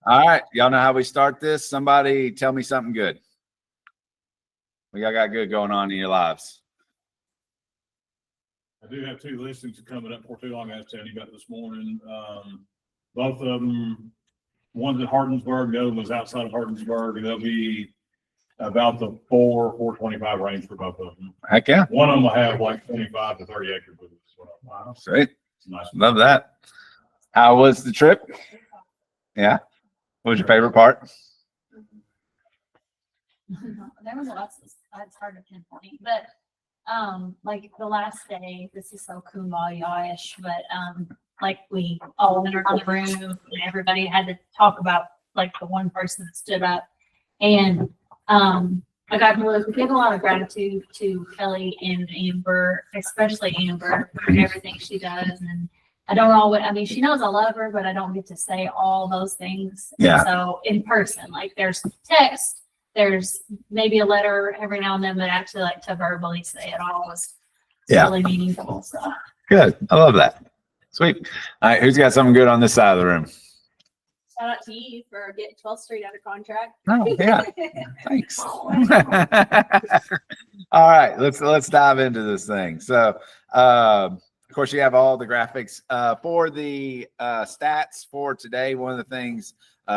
All right. Y'all know how we start this. Somebody tell me something good. What y'all got good going on in your lives? I do have 2 listings coming up for too long. I was telling you about this morning. Both of them, one's at Hardinsburg, the other was outside of Hardinsburg, and they'll be about the 425 range for both of them. Heck yeah. One of them will have like 25 to 30 acre booths. Wow. Sweet. Nice. Love that. How was the trip? Yeah. What was your favorite part? There was lots of, it's hard to pinpoint, but like the last day, this is so kumbaya-ish, but like we all went around the room and everybody had to talk about like the one person that stood up. And I got to give a lot of gratitude to Kelly and Amber, especially Amber, for everything she does. And I don't know what, I mean, she knows I love her, but I don't get to say all those things. Yeah. And so in person, like there's text, there's maybe a letter every now and then, but actually like to verbally say it all was really meaningful. So Good. I love that. Sweet. All right. Who's got something good on this side of the room? Shout out to you for getting 12th Street out of contract. Oh, yeah. Thanks. All right. Let's dive into this thing. So, of course, you have all the graphics for the stats for today. One of the things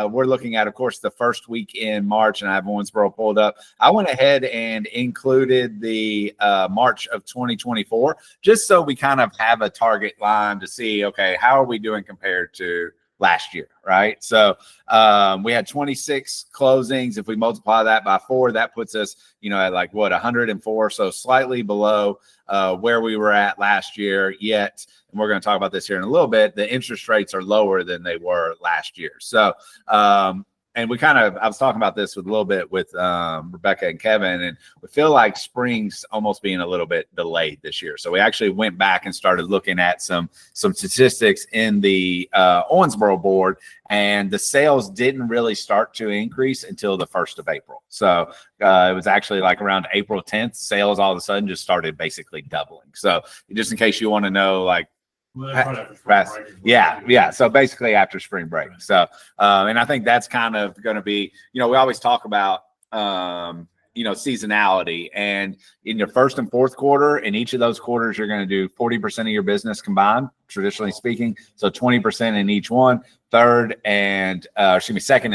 we're looking at, of course, the first week in March, and I have Owensboro pulled up. I went ahead and included the March of 2024, just so we kind of have a target line to see, okay, how are we doing compared to last year, right? So we had 26 closings. If we multiply that by 4, that puts us, at like what, 104. So slightly below where we were at last year. Yet, and we're going to talk about this here in a little bit, the interest rates are lower than they were last year. So, and I was talking about this with a little bit with Rebecca and Kevin, and we feel like spring's almost being a little bit delayed this year. So we actually went back and started looking at some statistics in the Owensboro board, and the sales didn't really start to increase until the 1st of April. So it was actually like around April 10th, sales all of a sudden just started basically doubling. So just in case you want to know, like, yeah. So basically after spring break. So, and I think that's kind of going to be, we always talk about, seasonality, and in your first and fourth quarter, in each of those quarters, you're going to do 40% of your business combined, traditionally speaking. So 20% in each one. Second and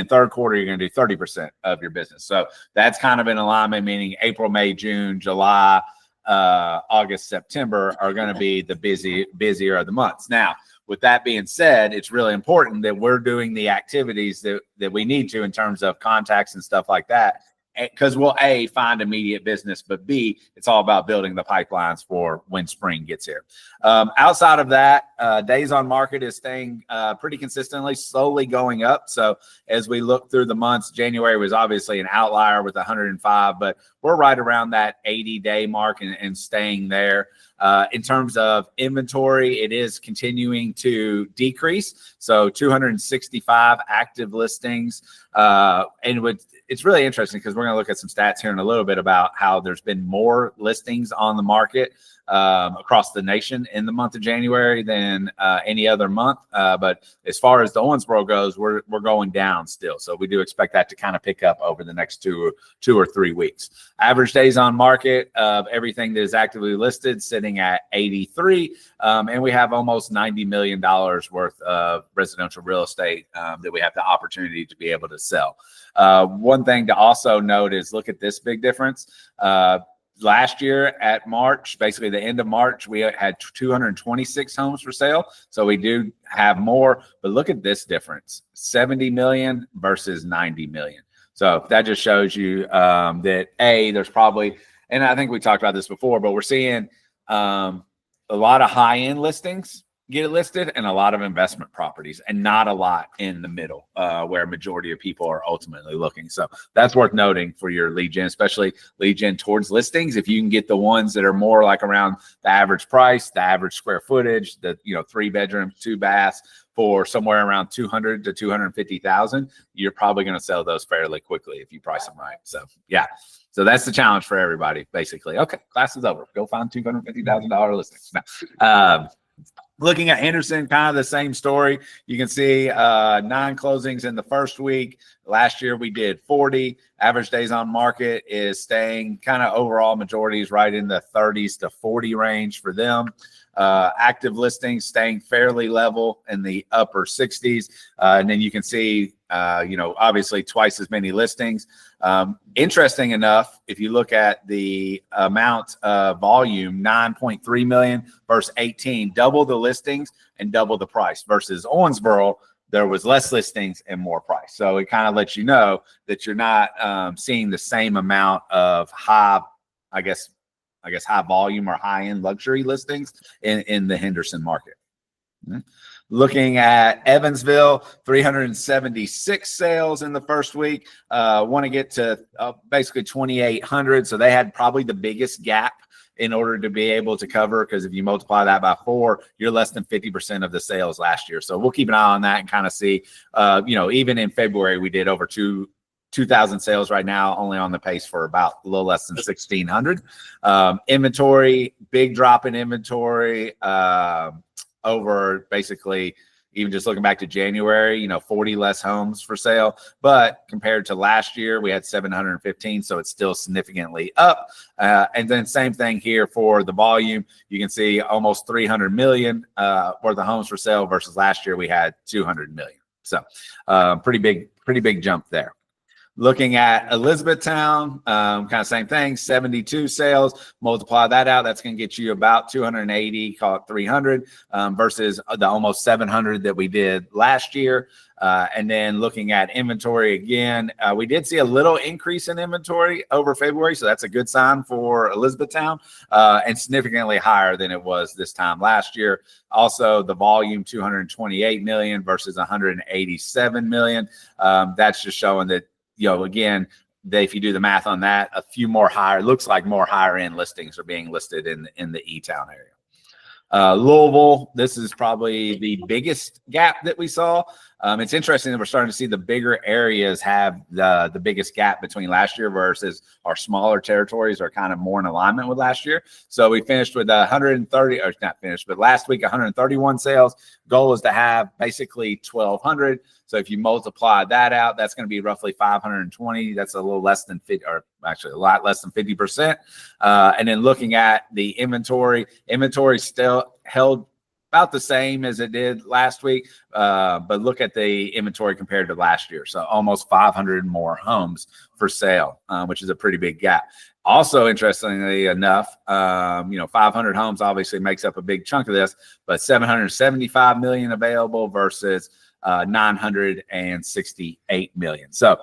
third quarter, you're going to do 30% of your business. So that's kind of in alignment, meaning April, May, June, July, August, September are going to be the busier of the months. Now, with that being said, it's really important that we're doing the activities that we need to in terms of contacts and stuff like that, because we'll A, find immediate business, but B, it's all about building the pipelines for when spring gets here. Outside of that, days on market is staying pretty consistently, slowly going up. So as we look through the months, January was obviously an outlier with 105, but we're right around that 80-day mark and staying there. In terms of inventory, it is continuing to decrease. So 265 active listings. It's really interesting because we're going to look at some stats here in a little bit about how there's been more listings on the market across the nation in the month of January than any other month. But as far as the Owensboro goes, we're going down still. So we do expect that to kind of pick up over the next two or 3 weeks. Average days on market of everything that is actively listed sitting at 83. And we have almost $90 million worth of residential real estate that we have the opportunity to be able to sell. One thing to also note is look at this big difference. Last year at March, basically the end of March, we had 226 homes for sale. So we do have more, but look at this difference, 70 million versus 90 million. So that just shows you that there's probably, and I think we talked about this before, but we're seeing a lot of high-end listings get it listed and a lot of investment properties and not a lot in the middle where a majority of people are ultimately looking. So that's worth noting for your lead gen, especially lead gen towards listings. If you can get the ones that are more like around the average price, the average square footage, the 3 bedrooms, 2 baths for somewhere around 200 to 250,000, you're probably going to sell those fairly quickly if you price them right. So yeah. So that's the challenge for everybody, basically. Okay, class is over. Go find $250,000 listings. Looking at Henderson, kind of the same story. You can see 9 closings in the first week. Last year we did 40. Average days on market is staying kind of overall majorities right in the 30s to 40 range for them. Active listings staying fairly level in the upper 60s. And then you can see, obviously twice as many listings. Interesting enough, if you look at the amount of volume, 9.3 million versus 18, double the listings and double the price versus Owensboro, there was less listings and more price. So it kind of lets you know that you're not seeing the same amount of high volume or high end luxury listings in the Henderson market. Looking at Evansville, 376 sales in the first week. Want to get to basically 2,800. So they had probably the biggest gap in order to be able to cover, because if you multiply that by 4, you're less than 50% of the sales last year. So we'll keep an eye on that and kind of see, even in February, we did over 2,000 sales right now, only on the pace for about a little less than 1,600. Inventory, big drop in inventory over basically even just looking back to January, 40 less homes for sale. But compared to last year, we had 715, so it's still significantly up. And then same thing here for the volume. You can see almost 300 million worth of homes for sale versus last year we had 200 million. So pretty big jump there. Looking at Elizabethtown, kind of same thing, 72 sales. Multiply that out, that's going to get you about 280, call it 300, versus the almost 700 that we did last year. And then looking at inventory again, we did see a little increase in inventory over February, so that's a good sign for Elizabethtown, and significantly higher than it was this time last year. Also, the volume, 228 million versus 187 million. That's just showing that, again, if you do the math on that, a few more looks like more higher end listings are being listed in the E-Town area. Louisville, this is probably the biggest gap that we saw. It's interesting that we're starting to see the bigger areas have the biggest gap between last year versus our smaller territories are kind of more in alignment with last year. So we finished with 130, or not finished, but last week 131 sales. Goal is to have basically 1,200. So if you multiply that out, that's going to be roughly 520. That's a little less than 50, or actually a lot less than 50%. And then looking at the inventory still held about the same as it did last week. But look at the inventory compared to last year. So almost 500 more homes for sale, which is a pretty big gap. Also, interestingly enough, 500 homes obviously makes up a big chunk of this, but 775 million available versus 968 million. So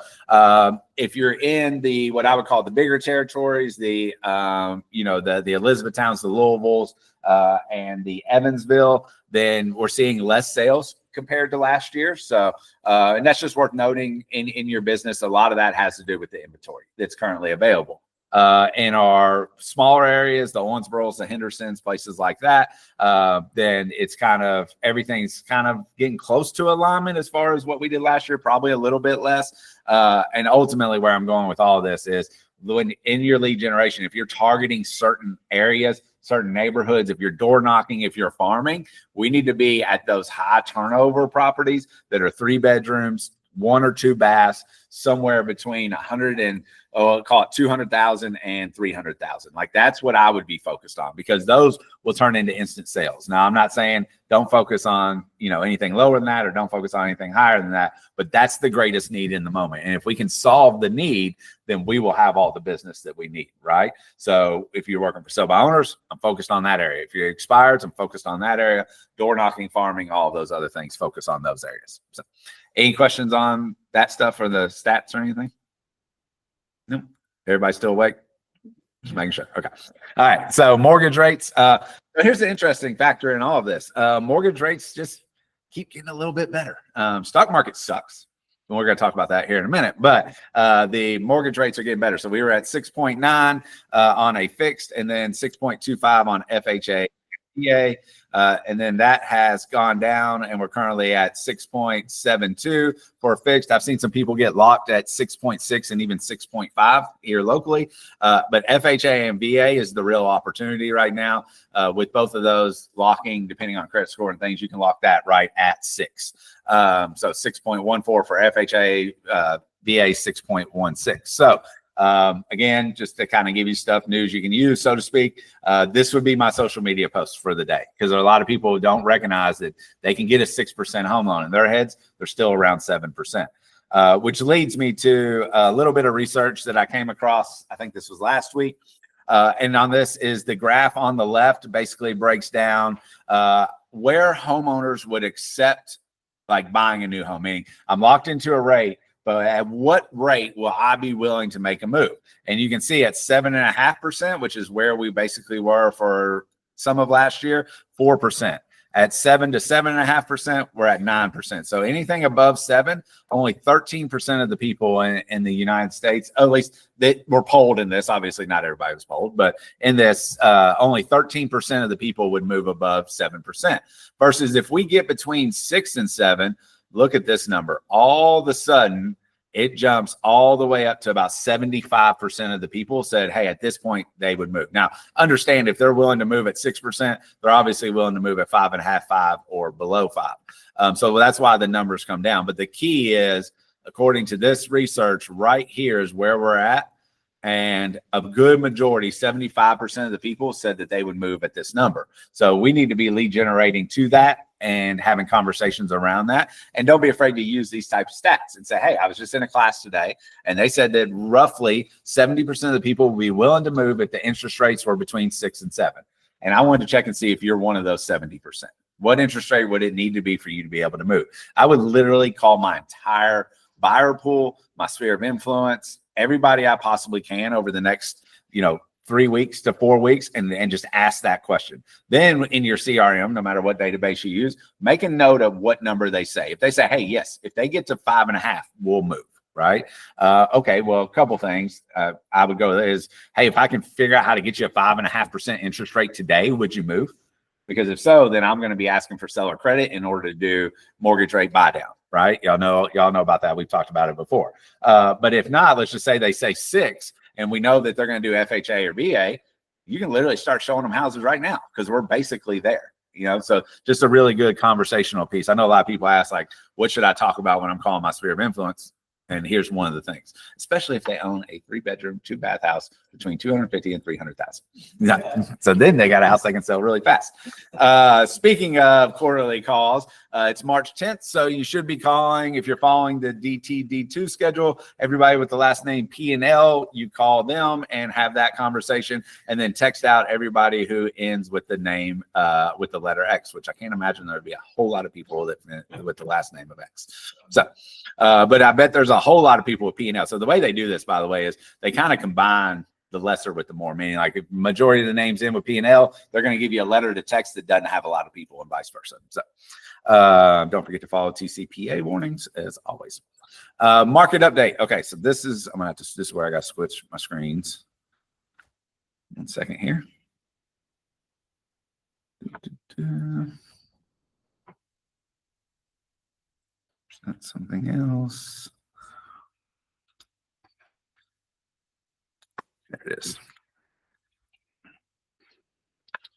if you're in the what I would call the bigger territories, the Elizabethtowns, the Louisvilles, and the Evansville, then we're seeing less sales compared to last year. So and that's just worth noting in your business. A lot of that has to do with the inventory that's currently available. In our smaller areas, the Owensboros, the Hendersons, places like that, then it's everything's kind of getting close to alignment as far as what we did last year, probably a little bit less. And ultimately where I'm going with all of this is when in your lead generation, if you're targeting certain areas, certain neighborhoods, if you're door knocking, if you're farming, we need to be at those high turnover properties that are 3 bedrooms, 1 or 2 baths, somewhere between 100 and call it 200,000 and 300,000. Like that's what I would be focused on, because those will turn into instant sales. Now, I'm not saying don't focus on, anything lower than that, or don't focus on anything higher than that, but that's the greatest need in the moment. And if we can solve the need, then we will have all the business that we need, right? So if you're working for sell-by owners, I'm focused on that area. If you're expireds, I'm focused on that area. Door knocking, farming, all of those other things, focus on those areas. So any questions on that stuff or the stats or anything? No. Everybody still awake? Just making sure. Okay. All right. So mortgage rates. Here's the interesting factor in all of this. Mortgage rates just keep getting a little bit better. Stock market sucks. And we're going to talk about that here in a minute. But the mortgage rates are getting better. So we were at 6.9 on a fixed, and then 6.25 on FHA VA. And then that has gone down, and we're currently at 6.72 for fixed. I've seen some people get locked at 6.6 and even 6.5 here locally. But FHA and VA is the real opportunity right now. With both of those locking, depending on credit score and things, you can lock that right at 6. So 6.14 for FHA, VA 6.16. So again, just to kind of give you stuff, news you can use, so to speak. This would be my social media posts for the day, because there are a lot of people who don't recognize that they can get a 6% home loan. In their heads, they're still around 7%. Which leads me to a little bit of research that I came across. I think this was last week. And on this is the graph on the left basically breaks down where homeowners would accept like buying a new home, meaning I'm locked into a rate, but at what rate will I be willing to make a move? And you can see at 7.5%, which is where we basically were for some of last year, 4%. At 7 to 7.5%, we're at 9%. So anything above 7, only 13% of the people in the United States, at least that were polled in this. Obviously, not everybody was polled, but in this, only 13% of the people would move above 7%. Versus if we get between 6 and 7, look at this number. All of a sudden, it jumps all the way up to about 75% of the people said, hey, at this point, they would move. Now, understand if they're willing to move at 6%, they're obviously willing to move at 5.5, 5, or below 5. So that's why the numbers come down. But the key is, according to this research, right here is where we're at. And a good majority, 75% of the people said that they would move at this number. So we need to be lead generating to that and having conversations around that. And don't be afraid to use these types of stats and say, hey, I was just in a class today, and they said that roughly 70% of the people will be willing to move if the interest rates were between 6 and 7. And I wanted to check and see if you're one of those 70%. What interest rate would it need to be for you to be able to move? I would literally call my entire buyer pool, my sphere of influence, everybody I possibly can over the next, 3 weeks to 4 weeks, and just ask that question. Then in your CRM, no matter what database you use, make a note of what number they say. If they say, hey, yes, if they get to 5.5, we'll move, right? Okay, well, a couple things I would go is, hey, if I can figure out how to get you a 5.5% interest rate today, would you move? Because if so, then I'm going to be asking for seller credit in order to do mortgage rate buy down, right? Y'all know about that. We've talked about it before. But if not, let's just say they say 6, and we know that they're going to do FHA or VA. You can literally start showing them houses right now because we're basically there. So just a really good conversational piece. I know a lot of people ask, like, what should I talk about when I'm calling my sphere of influence? And here's one of the things, especially if they own a 3-bedroom, 2-bath house between 250 and 300,000. So then they got a house they can sell really fast. Speaking of quarterly calls, it's March 10th. So you should be calling, if you're following the DTD2 schedule, everybody with the last name P&L, you call them and have that conversation, and then text out everybody who ends with the name, with the letter X, which I can't imagine there'd be a whole lot of people that with the last name of X. So, but I bet there's a whole lot of people with P&L. So the way they do this, by the way, is they kind of combine the lesser with the more, meaning like if majority of the names in with P&L, they're going to give you a letter to text that doesn't have a lot of people and vice versa. So don't forget to follow TCPA warnings as always. Market update. Okay, so this is, this is where I got to switch my screens. 1 second here. That's something else. There it is.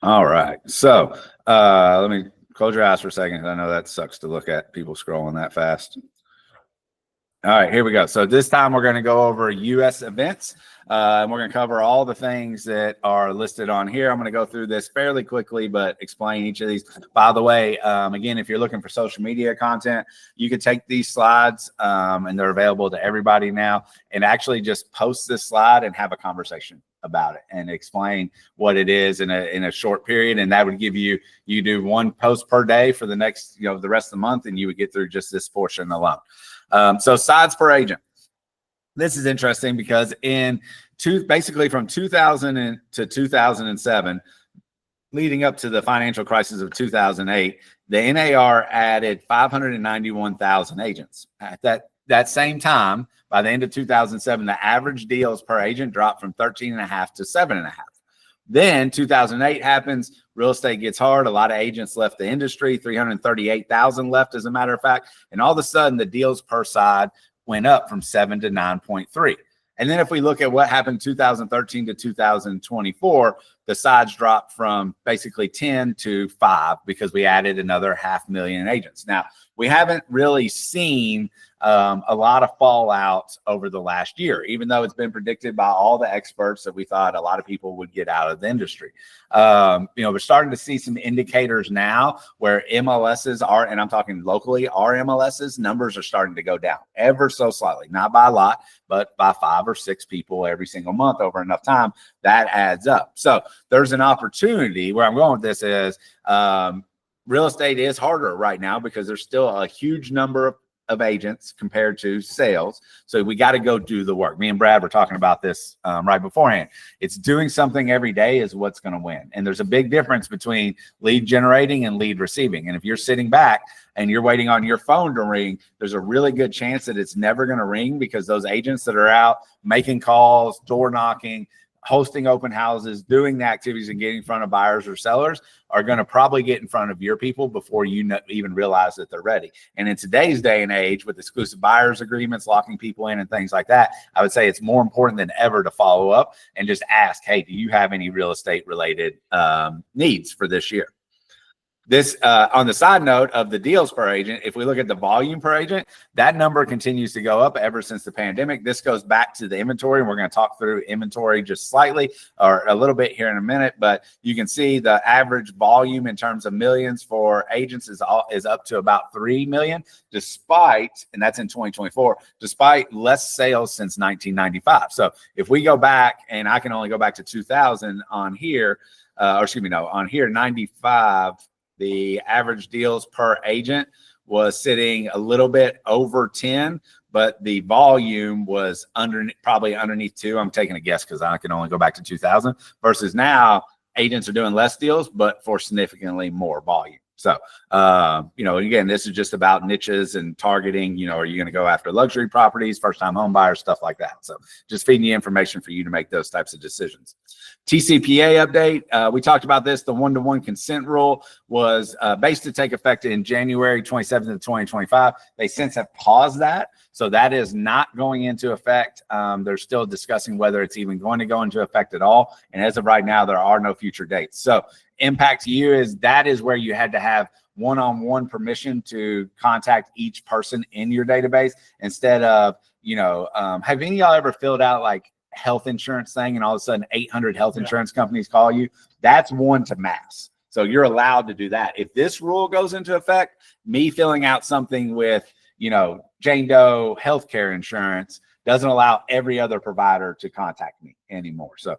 All right. So let me close your eyes for a second. I know that sucks to look at people scrolling that fast. All right, here we go. So this time we're going to go over U.S. events. And we're going to cover all the things that are listed on here. I'm going to go through this fairly quickly, but explain each of these. By the way, again, if you're looking for social media content, you can take these slides and they're available to everybody now, and actually just post this slide and have a conversation about it and explain what it is in a short period. And that would give you do 1 post per day for the next, the rest of the month, and you would get through just this portion alone. So sides per agent. This is interesting because basically from 2000 to 2007, leading up to the financial crisis of 2008, the NAR added 591,000 agents. At that same time, by the end of 2007, the average deals per agent dropped from 13.5 to 7.5. Then 2008 happens. real estate gets hard. A lot of agents left the industry, 338,000 left, as a matter of fact. And all of a sudden, the deals per side went up from 7 to 9.3. And then if we look at what happened 2013 to 2024, the sides dropped from basically 10 to 5 because we added another 500,000 agents. Now, we haven't really seen a lot of fallout over the last year, even though it's been predicted by all the experts that we thought a lot of people would get out of the industry. We're starting to see some indicators now where MLSs are, and I'm talking locally, our MLSs numbers are starting to go down ever so slightly, not by a lot, but by 5 or 6 people every single month over enough time. That adds up. So there's an opportunity. Where I'm going with this is real estate is harder right now because there's still a huge number of agents compared to sales. So we got to go do the work. Me and Brad were talking about this right beforehand. It's doing something every day is what's going to win. And there's a big difference between lead generating and lead receiving. And if you're sitting back and you're waiting on your phone to ring, there's a really good chance that it's never going to ring because those agents that are out making calls, door knocking, hosting open houses, doing the activities and getting in front of buyers or sellers are going to probably get in front of your people before you even realize that they're ready. And in today's day and age with exclusive buyers agreements, locking people in and things like that, I would say it's more important than ever to follow up and just ask, hey, do you have any real estate related needs for this year? This on the side note of the deals per agent, if we look at the volume per agent, that number continues to go up ever since the pandemic. This goes back to the inventory, and we're going to talk through inventory just slightly or a little bit here in a minute. But you can see the average volume in terms of millions for agents is up to about 3 million, despite, and that's in 2024, despite less sales since 1995. So if we go back, and I can only go back to 2000 on here, on here, 95. The average deals per agent was sitting a little bit over 10, but the volume was probably underneath 2. I'm taking a guess because I can only go back to 2000 versus now agents are doing less deals, but for significantly more volume. So, again, this is just about niches and targeting, are you going to go after luxury properties, first time home buyers, stuff like that. So just feeding you information for you to make those types of decisions. TCPA update. We talked about this. The 1-to-1 consent rule was based to take effect in January 27th of 2025. They since have paused that. So that is not going into effect. They're still discussing whether it's even going to go into effect at all. And as of right now, there are no future dates. So impact to you is that is where you had to have one-on-one permission to contact each person in your database instead of, have any of y'all ever filled out like health insurance thing and all of a sudden 800 health insurance companies call you? That's one to mass. So you're allowed to do that. If this rule goes into effect, me filling out something with, Jane Doe healthcare insurance doesn't allow every other provider to contact me anymore. So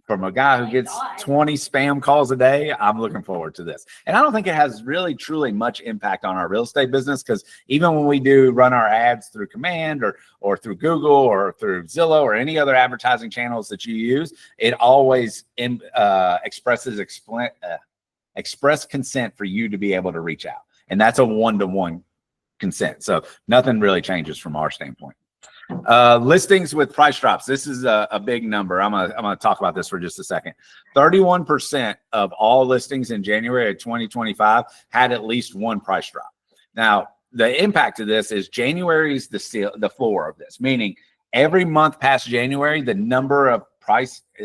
from a guy who gets 20 spam calls a day, I'm looking forward to this. And I don't think it has really truly much impact on our real estate business because even when we do run our ads through Command or through Google or through Zillow or any other advertising channels that you use, it always express consent for you to be able to reach out. And that's a 1-to-1 consent. So nothing really changes from our standpoint. Listings with price drops. This is a big number. I'm gonna talk about this for just a second. 31% of all listings in January of 2025 had at least one price drop. Now, the impact of this is January's the floor of this, meaning every month past January, the number of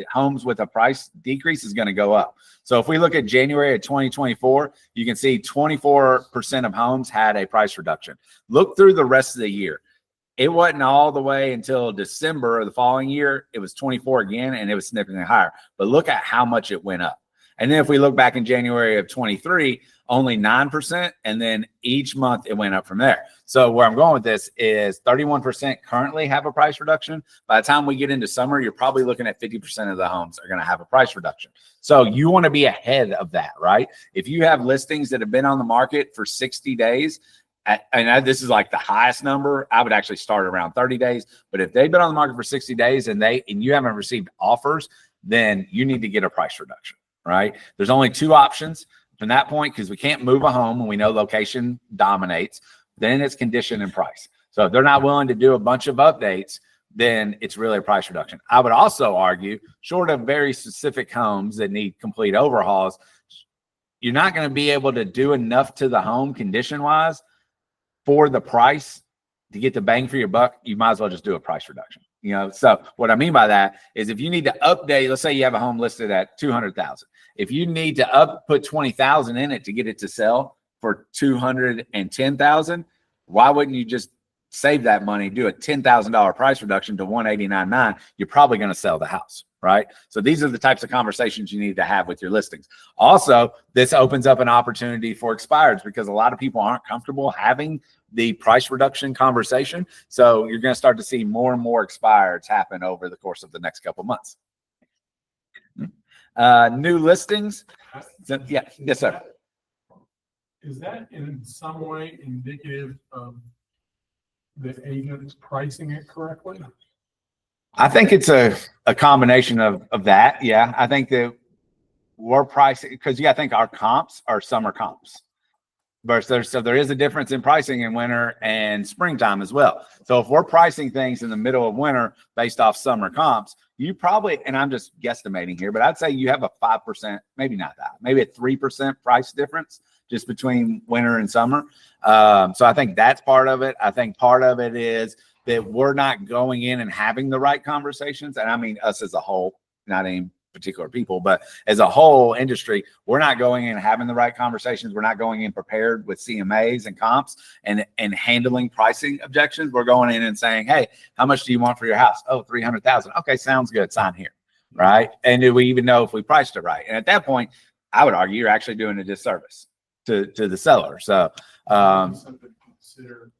homes with a price decrease is going to go up. So if we look at January of 2024, you can see 24% of homes had a price reduction. Look through the rest of the year. It wasn't all the way until December of the following year. It was 24 again, and it was significantly higher. But look at how much it went up. And then if we look back in January of 23, only 9%. And then each month it went up from there. So where I'm going with this is 31% currently have a price reduction. By the time we get into summer, you're probably looking at 50% of the homes are going to have a price reduction. So you want to be ahead of that, right? If you have listings that have been on the market for 60 days, and this is like the highest number, I would actually start around 30 days. But if they've been on the market for 60 days and you haven't received offers, then you need to get a price reduction, right? There's only 2 options from that point because we can't move a home and we know location dominates. Then it's condition and price. So if they're not willing to do a bunch of updates, then it's really a price reduction. I would also argue, short of very specific homes that need complete overhauls, you're not going to be able to do enough to the home condition wise for the price to get the bang for your buck. You might as well just do a price reduction. So what I mean by that is if you need to update, let's say you have a home listed at 200,000. If you need to put 20,000 in it to get it to sell for 210,000, why wouldn't you just save that money, do a $10,000 price reduction to 189.9? You're probably going to sell the house, right? So these are the types of conversations you need to have with your listings. Also, this opens up an opportunity for expireds because a lot of people aren't comfortable having the price reduction conversation. So you're going to start to see more and more expireds happen over the course of the next couple months. New listings. Yeah. Yes, sir. Is that in some way indicative of the agents pricing it correctly? I think it's a combination of that. Yeah. I think that we're pricing because I think our comps are summer comps. So there is a difference in pricing in winter and springtime as well. So if we're pricing things in the middle of winter based off summer comps, you probably, and I'm just guesstimating here, but I'd say you have a 5%, maybe not that, maybe a 3% price difference just between winter and summer. So I think that's part of it. I think part of it is that we're not going in and having the right conversations. And I mean us as a whole, not any particular people, but as a whole industry, we're not going in and having the right conversations. We're not going in prepared with CMAs and comps and handling pricing objections. We're going in and saying, hey, how much do you want for your house? Oh, 300,000. Okay, sounds good. Sign here. Right. And do we even know if we priced it right? And at that point, I would argue you're actually doing a disservice to the seller. So, Something to consider.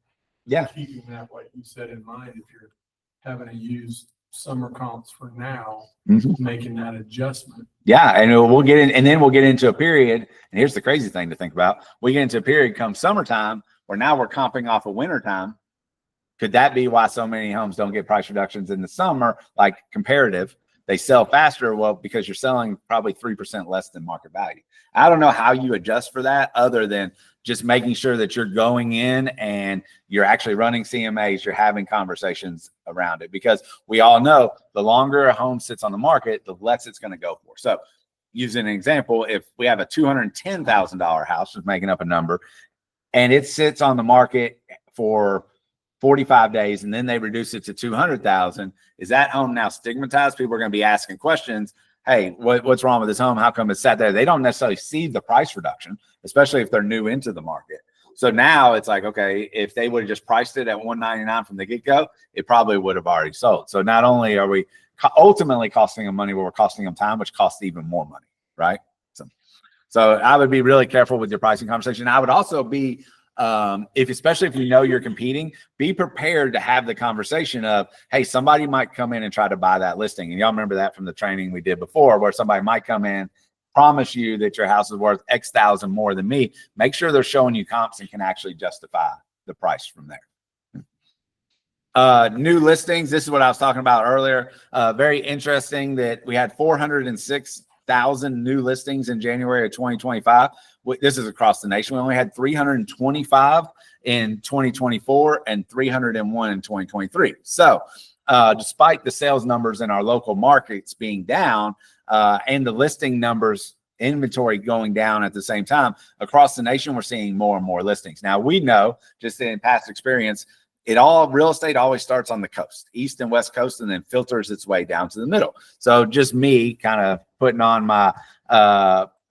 Yeah. Keeping that, like you said, in mind, if you're having to use summer comps for now, making that adjustment. Yeah. And we'll get in, and then we'll get into a period. And here's the crazy thing to think about. We get into a period come summertime where now we're comping off of winter time. Could that be why so many homes don't get price reductions in the summer? Like comparative, they sell faster. Well, because you're selling probably 3% less than market value. I don't know how you adjust for that other than just making sure that you're going in and you're actually running CMAs, you're having conversations around it, because we all know the longer a home sits on the market, the less it's going to go for. So using an example, if we have a $210,000 house, just making up a number, and it sits on the market for 45 days and then they reduce it to 200,000, is that home now stigmatized? People are going to be asking questions. Hey, what's wrong with this home? How come it's sat there? They don't necessarily see the price reduction, especially if they're new into the market. So now it's like, okay, if they would have just priced it at 199 from the get-go, it probably would have already sold. So not only are we ultimately costing them money, but we're costing them time, which costs even more money, right? So I would be really careful with your pricing conversation. I would also be, especially if you know you're competing, be prepared to have the conversation of, hey, somebody might come in and try to buy that listing. And y'all remember that from the training we did before, where somebody might come in, promise you that your house is worth X thousand more than me. Make sure they're showing you comps and can actually justify the price from there. New listings. This is what I was talking about earlier. Very interesting that we had 406,000 new listings in January of 2025. This is across the nation. We only had 325 in 2024 and 301 in 2023. So despite the sales numbers in our local markets being down and the listing numbers, inventory going down at the same time, across the nation, we're seeing more and more listings. Now, we know just in past experience, real estate always starts on the coast, east and west coast, and then filters its way down to the middle. So just me kind of putting on my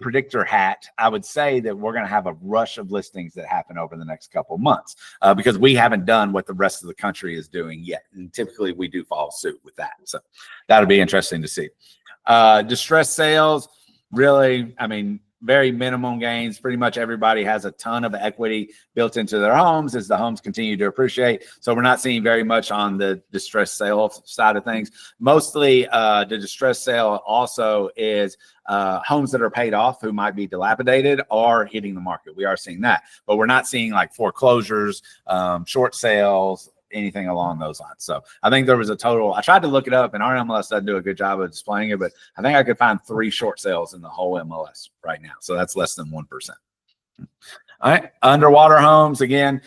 predictor hat, I would say that we're going to have a rush of listings that happen over the next couple of months because we haven't done what the rest of the country is doing yet. And typically we do follow suit with that. So that'll be interesting to see. Distressed sales, really, I mean, very minimum gains. Pretty much everybody has a ton of equity built into their homes as the homes continue to appreciate. So we're not seeing very much on the distressed sale side of things. Mostly the distressed sale also is homes that are paid off who might be dilapidated are hitting the market. We are seeing that, but we're not seeing like foreclosures, short sales, anything along those lines. So I think there was a total, I tried to look it up and our MLS doesn't do a good job of displaying it, but I think I could find 3 short sales in the whole MLS right now. So that's less than 1%. All right, underwater homes, again,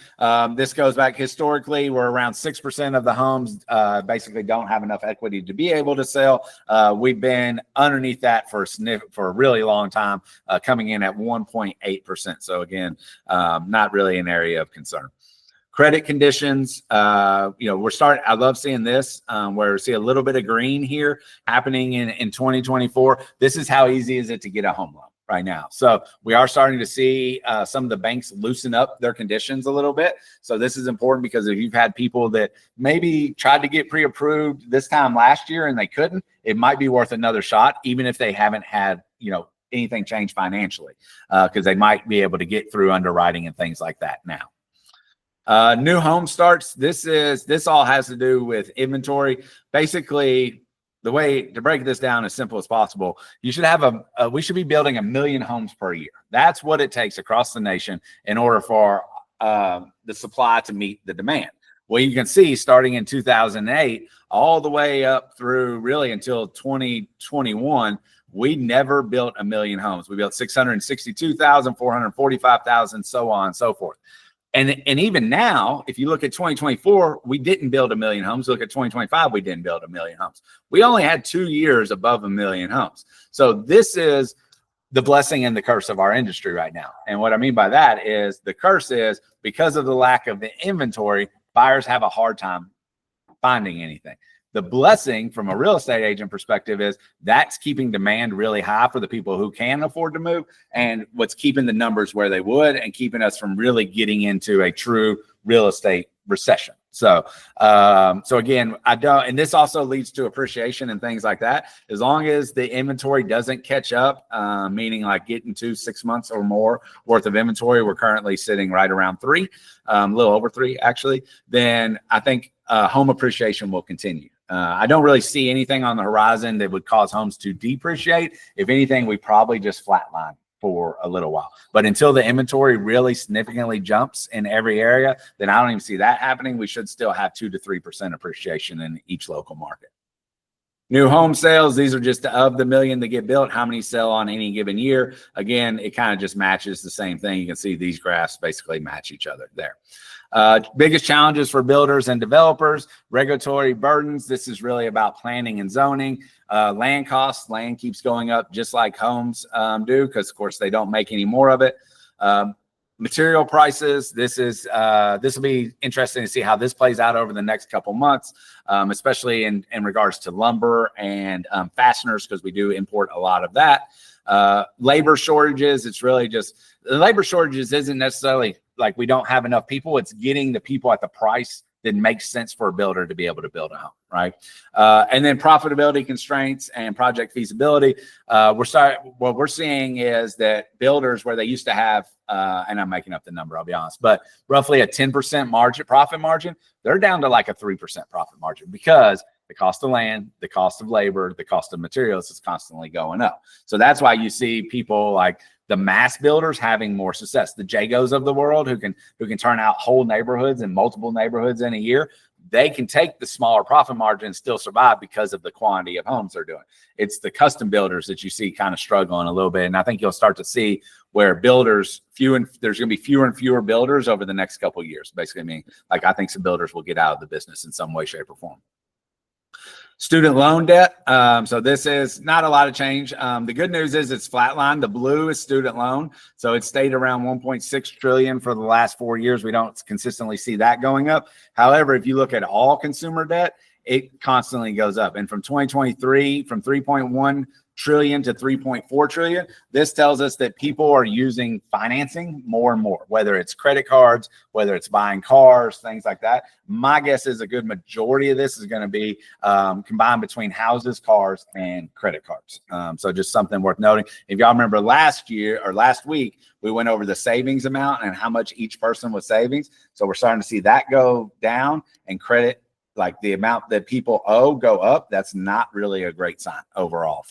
this goes back historically, we're around 6% of the homes basically don't have enough equity to be able to sell. We've been underneath that for a really long time, coming in at 1.8%. So again, not really an area of concern. Credit conditions, I love seeing this, where we see a little bit of green here happening in 2024. This is how easy is it to get a home loan right now. So we are starting to see some of the banks loosen up their conditions a little bit. So this is important because if you've had people that maybe tried to get pre-approved this time last year and they couldn't, it might be worth another shot, even if they haven't had, anything change financially, because they might be able to get through underwriting and things like that now. New home starts. This all has to do with inventory. Basically, the way to break this down as simple as possible, you should have we should be building 1 million homes per year. That's what it takes across the nation in order for the supply to meet the demand. Well, you can see starting in 2008, all the way up through really until 2021, we never built 1 million homes. We built 662,000, 445,000, so on and so forth. And even now, if you look at 2024, we didn't build 1 million homes. Look at 2025, we didn't build 1 million homes. We only had 2 years above 1 million homes. So this is the blessing and the curse of our industry right now. And what I mean by that is the curse is because of the lack of the inventory, buyers have a hard time finding anything. The blessing from a real estate agent perspective is that's keeping demand really high for the people who can afford to move, and what's keeping the numbers where they would and keeping us from really getting into a true real estate recession. So again, and this also leads to appreciation and things like that. As long as the inventory doesn't catch up, meaning like getting to 6 months or more worth of inventory, we're currently sitting right around 3, a little over 3 actually, then I think home appreciation will continue. I don't really see anything on the horizon that would cause homes to depreciate. If anything, we probably just flatline for a little while. But until the inventory really significantly jumps in every area, then I don't even see that happening. We should still have 2 to 3% appreciation in each local market. New home sales, these are just of the million that get built, how many sell on any given year. Again, it kind of just matches the same thing. You can see these graphs basically match each other there. Biggest challenges for builders and developers, regulatory burdens. This is really about planning and zoning. Land costs, land keeps going up just like homes do, because of course they don't make any more of it. Material prices, this will be interesting to see how this plays out over the next couple months, especially in regards to lumber and fasteners, because we do import a lot of that. Labor shortages, it's really just, the labor shortages isn't necessarily like we don't have enough people, it's getting the people at the price that makes sense for a builder to be able to build a home, right? And then profitability constraints and project feasibility. What we're seeing is that builders where they used to have, and I'm making up the number, I'll be honest, but roughly a 10% profit margin, they're down to like a 3% profit margin because the cost of land, the cost of labor, the cost of materials is constantly going up. So that's why you see people like the mass builders having more success. The Jagos of the world who can turn out whole neighborhoods and multiple neighborhoods in a year, they can take the smaller profit margin and still survive because of the quantity of homes they're doing. It's the custom builders that you see kind of struggling a little bit. And I think you'll start to see where builders, there's going to be fewer and fewer builders over the next couple of years. Basically, I mean, like I think some builders will get out of the business in some way, shape, or form. Student loan debt. So this is not a lot of change. The good news is it's flatlined. The blue is student loan. So it stayed around 1.6 trillion for the last 4 years. We don't consistently see that going up. However, if you look at all consumer debt, it constantly goes up. And from 2023, from 3.1 trillion to 3.4 trillion, this tells us that people are using financing more and more, whether it's credit cards, whether it's buying cars, things like that. My guess is a good majority of this is going to be combined between houses, cars, and credit cards. So just something worth noting. If y'all remember last week, we went over the savings amount and how much each person was savings. So we're starting to see that go down, and credit, like the amount that people owe, go up. That's not really a great sign overall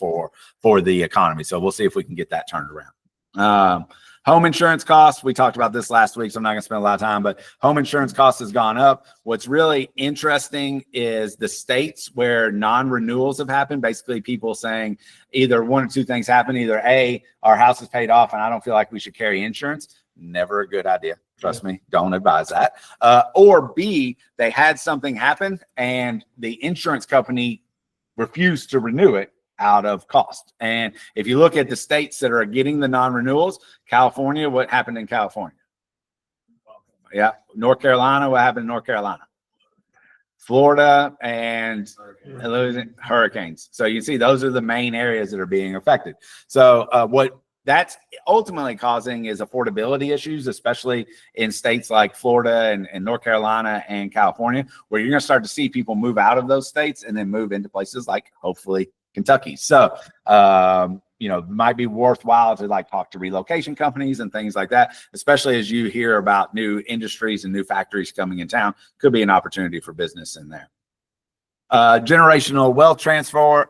for the economy. So we'll see if we can get that turned around. Home insurance costs, we talked about this last week, so I'm not going to spend a lot of time, but home insurance costs has gone up. What's really interesting is the states where non-renewals have happened, basically people saying either one or two things happen. Either A, our house is paid off and I don't feel like we should carry insurance. Never a good idea. Trust me, don't advise that. Or B, they had something happen and the insurance company refused to renew it out of cost. And if you look at the states that are getting the non-renewals, California, what happened in California? Yeah. North Carolina, what happened in North Carolina? Florida and hurricanes. So you see, those are the main areas that are being affected. So what that's ultimately causing is affordability issues, especially in states like Florida and North Carolina and California, where you're going to start to see people move out of those states and then move into places like hopefully Kentucky. So, you know, it might be worthwhile to like talk to relocation companies and things like that, especially as you hear about new industries and new factories coming in town. Could be an opportunity for business in there. Generational wealth transfer.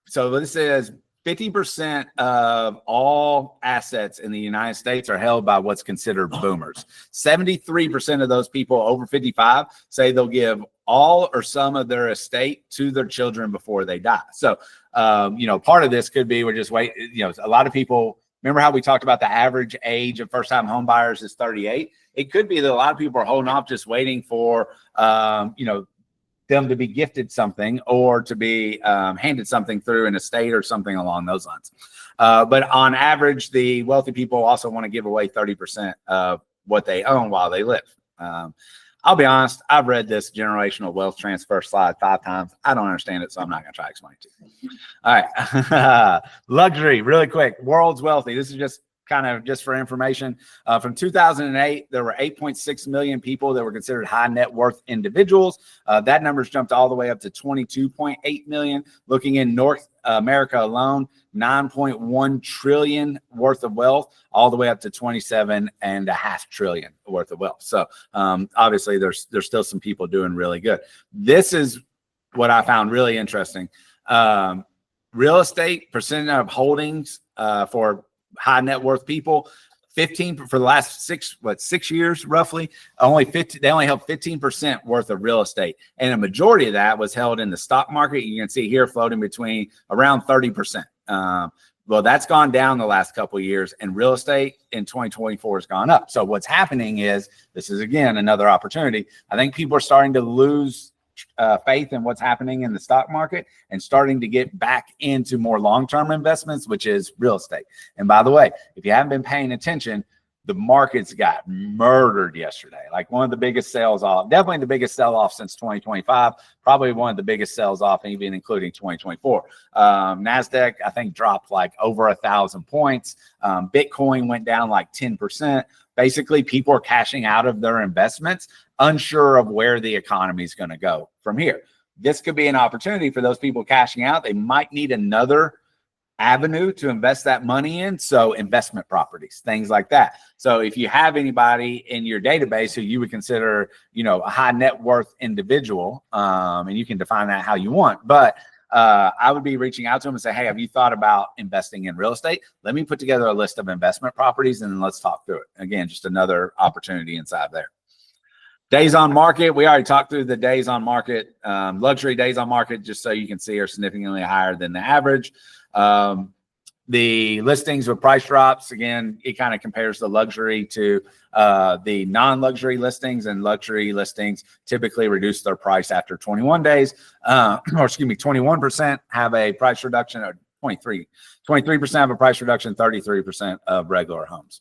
So this is 50% of all assets in the United States are held by what's considered boomers. 73% of those people over 55 say they'll give all or some of their estate to their children before they die. So, you know, part of this could be we're just waiting. You know, a lot of people, remember how we talked about the average age of first-time home buyers is 38? It could be that a lot of people are holding off just waiting for, you know, them to be gifted something or to be handed something through an estate or something along those lines. But on average, the wealthy people also want to give away 30% of what they own while they live. I'll be honest, I've read this generational wealth transfer slide 5 times. I don't understand it, so I'm not going to try to explain it to you. All right. Luxury, really quick. World's wealthy. This is just kind of just for information. From 2008, there were 8.6 million people that were considered high net worth individuals. That number's jumped all the way up to 22.8 million. Looking in North America alone, 9.1 trillion worth of wealth, all the way up to 27.5 trillion worth of wealth. So obviously there's still some people doing really good. This is what I found really interesting. Real estate percent of holdings for high net worth people, 15 for the last 6 years roughly, they only held 15% worth of real estate, and a majority of that was held in the stock market. You can see here floating between around 30%. Well, that's gone down the last couple of years, and real estate in 2024 has gone up. So what's happening is, this is again another opportunity. I think people are starting to lose faith in what's happening in the stock market and starting to get back into more long-term investments, which is real estate. And by the way, if you haven't been paying attention, the markets got murdered yesterday. Like one of the biggest sales off, definitely the biggest sell off since 2025, probably one of the biggest sells off, even including 2024. NASDAQ, I think, dropped like over 1,000 points. Bitcoin went down like 10%. Basically, people are cashing out of their investments, unsure of where the economy is going to go from here. This could be an opportunity for those people cashing out. They might need another avenue to invest that money in. So investment properties, things like that. So if you have anybody in your database who you would consider, you know, a high net worth individual, and you can define that how you want, but I would be reaching out to them and say, hey, have you thought about investing in real estate? Let me put together a list of investment properties and then let's talk through it. Again, just another opportunity inside there. Days on market. We already talked through the days on market. Luxury days on market, just so you can see, are significantly higher than the average. The listings with price drops, again, it kind of compares the luxury to the non-luxury listings, and luxury listings typically reduce their price after 21 days, or excuse me, 21% have a price reduction, or 23% have a price reduction, 33% of regular homes.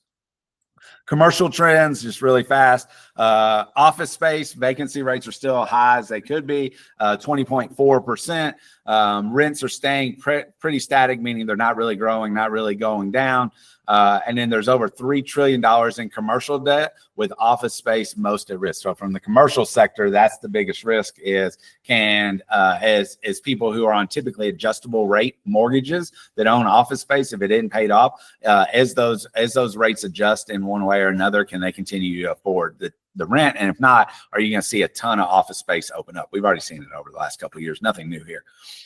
Commercial trends, just really fast. Office space vacancy rates are still high as they could be, 20.4%. Rents are staying pretty static, meaning they're not really growing, not really going down. And then there's over $3 trillion in commercial debt, with office space most at risk. So from the commercial sector, that's the biggest risk is as people who are on typically adjustable rate mortgages that own office space, if it isn't paid off, as those rates adjust in one way or another, can they continue to afford the rent? And if not, are you going to see a ton of office space open up? We've already seen it over the last couple of years. Nothing new here.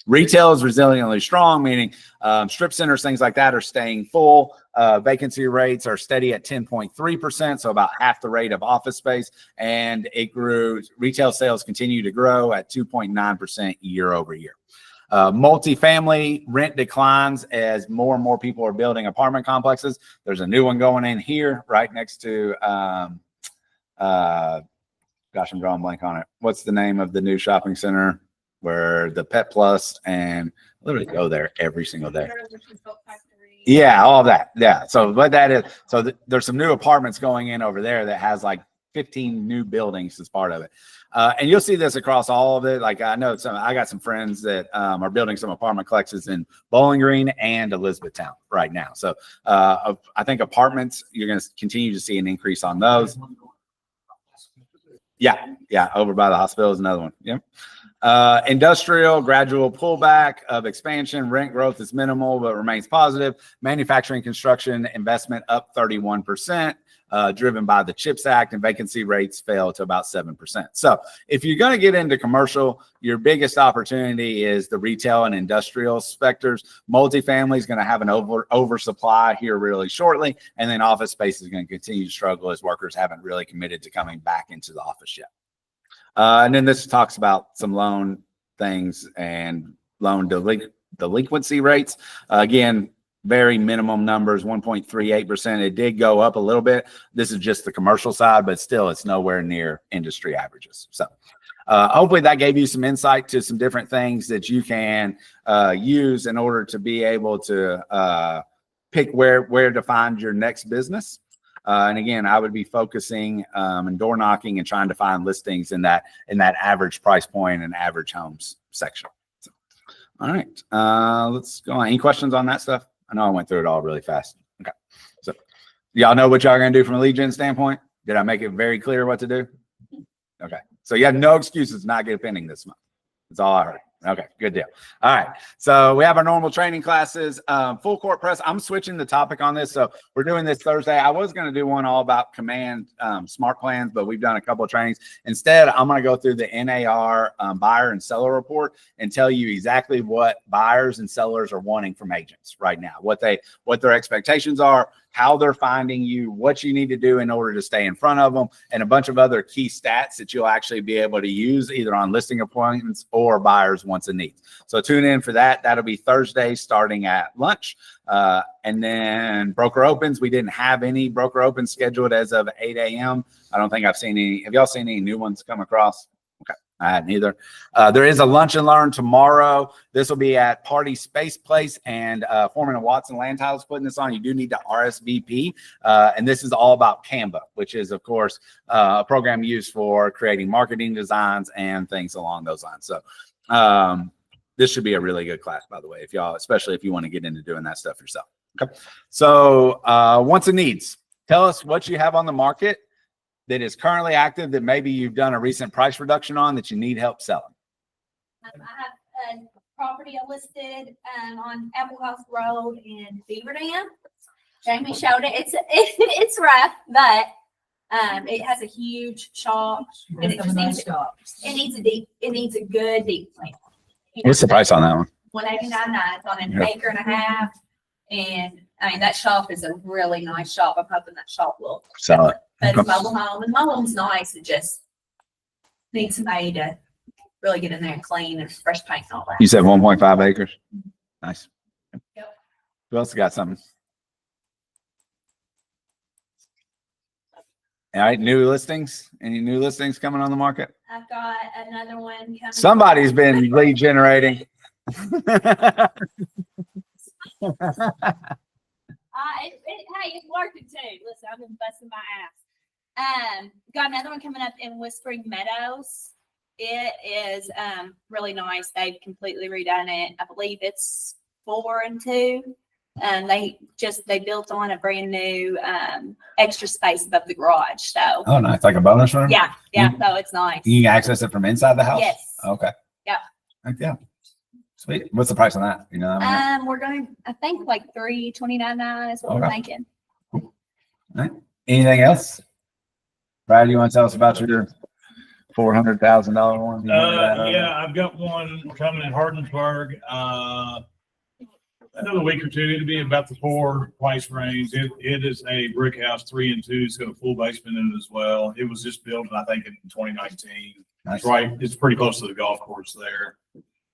Retail is resiliently strong, meaning strip centers, things like that, are staying full. Vacancy rates are steady at 10.3%, so about half the rate of office space. And it grew. Retail sales continue to grow at 2.9% year over year. Multifamily rent declines as more and more people are building apartment complexes. There's a new one going in here right next to, gosh, I'm drawing a blank on it. What's the name of the new shopping center where the Pet Plus and literally go there every single day? Yeah, all of that. Yeah. So what that is, so there's some new apartments going in over there that has like 15 new buildings as part of it. And you'll see this across all of it. Like I know I got some friends that are building some apartment complexes in Bowling Green and Elizabethtown right now. So I think apartments, you're going to continue to see an increase on those. Yeah. Yeah. Over by the hospital is another one. Yeah. Industrial, gradual pullback of expansion. Rent growth is minimal, but remains positive. Manufacturing, construction, investment up 31%, driven by the CHIPS Act, and vacancy rates fell to about 7%. So if you're going to get into commercial, your biggest opportunity is the retail and industrial sectors. Multifamily is going to have an oversupply here really shortly. And then office space is going to continue to struggle as workers haven't really committed to coming back into the office yet. And then this talks about some loan things and loan delinquency rates. Again, very minimum numbers, 1.38%. It did go up a little bit. This is just the commercial side, but still it's nowhere near industry averages. So hopefully that gave you some insight to some different things that you can use in order to be able to pick where to find your next business. And again, I would be focusing and door knocking and trying to find listings in that average price point and average homes section. So, all right, let's go on. Any questions on that stuff? I know I went through it all really fast. Okay, so y'all know what y'all are gonna do from a lead gen standpoint? Did I make it very clear what to do? Okay, so you have no excuses to not get a pending this month. That's all I heard. Okay, good deal. All right. So we have our normal training classes, full court press. I'm switching the topic on this. So we're doing this Thursday. I was going to do one all about command smart plans, but we've done a couple of trainings. Instead, I'm going to go through the NAR buyer and seller report and tell you exactly what buyers and sellers are wanting from agents right now, what their expectations are, how they're finding you, what you need to do in order to stay in front of them, and a bunch of other key stats that you'll actually be able to use either on listing appointments or buyers wants and needs. So tune in for that. That'll be Thursday starting at lunch. And then broker opens. We didn't have any broker opens scheduled as of 8 a.m. I don't think I've seen any. Have y'all seen any new ones come across? Okay. I hadn't either. There is a lunch and learn tomorrow. This will be at Party Space Place, and Foreman and Watson Land Titles putting this on. You do need to RSVP. And this is all about Canva, which is, of course, a program used for creating marketing designs and things along those lines. So this should be a really good class, by the way, if y'all, especially if you want to get into doing that stuff yourself. Okay. So wants and needs. Tell us what you have on the market that is currently active that maybe you've done a recent price reduction on that you need help selling. I have a property I listed on Applehouse Road in Beaver Dam. Jamie showed it. It's rough, but it has a huge shop. And it just needs a good deep plan. What's the price on that one? $189.9. It's on an acre and a half. And I mean, that shop is a really nice shop. I'm hoping that shop will Sell it. But it's mobile home, and mobile home's nice. It just needs somebody to really get in there and clean and fresh paint and all that. You said 1.5 acres. Nice. Yep. Who else got something? All right, new listings. Any new listings coming on the market? I've got another one coming. Somebody's been lead generating. Hey, it's working too. Listen, I've been busting my ass. Got another one coming up in Whispering Meadows. It is really nice. They've completely redone it. I believe it's 4 and 2. And they built on a brand new extra space above the garage. So Oh, nice. Like a bonus room? yeah. So it's nice. You can access it from inside the house? Yes. Okay. Yeah. Yeah. Sweet. What's the price on that? You know that one? We're gonna, I think like $329.9 is what we're Okay. thinking. Anything else? Brad, you want to tell us about your $400,000 one? Yeah, I've got one coming in Hardensburg. Another week or two, it'll be about the 4 price range. It is a brick house, 3 and 2. It's got a full basement in it as well. It was just built, I think, in 2019. Nice. It's right. It's pretty close to the golf course there.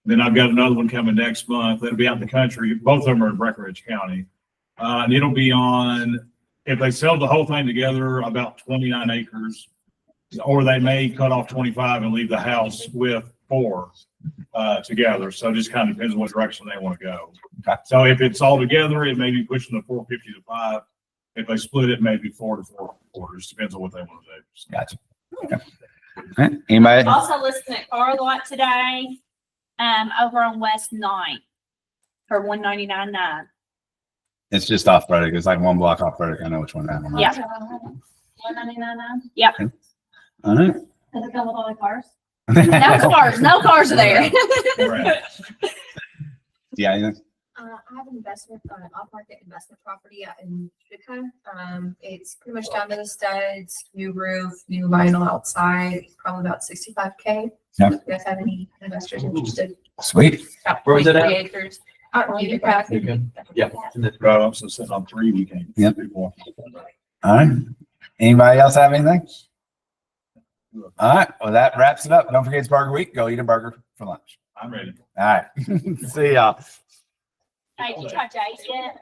Then I've got another one coming next month. That'll be out in the country. Both of them are in Breckenridge County. And it'll be on, if they sell the whole thing together, about 29 acres. Or they may cut off 25 and leave the house with 4 together. So it just kind of depends on what direction they want to go. Okay. So if it's all together, it may be pushing the 450 to 5. If they split it, maybe 4 to 4 quarters. Depends on what they want to do. So Gotcha. Okay. All right. Anybody? Also listing at Car Lot today, over on West 9th for $199.9. It's just off Frederick. It's like one block off Frederick. I know which one that one is. Yeah. $199. Yep. All right. Does it come with all the cars? No cars are there. Right. Yeah. Anything? I have an investment, off-market investment property out in Utica. It's pretty much down to the studs, new roof, new vinyl outside, probably about 65K. Yeah. If you guys have any investors interested? Sweet. About Where was it at? 43 acres. Out in Utica. Yeah. Right, I'm so sitting on 3 weekends. Yep. All right. Anybody else have anything? All right. Well, that wraps it up. Don't forget it's Burger Week. Go eat a burger for lunch. I'm ready. All right. See y'all. Hey, did you try Jay's yet?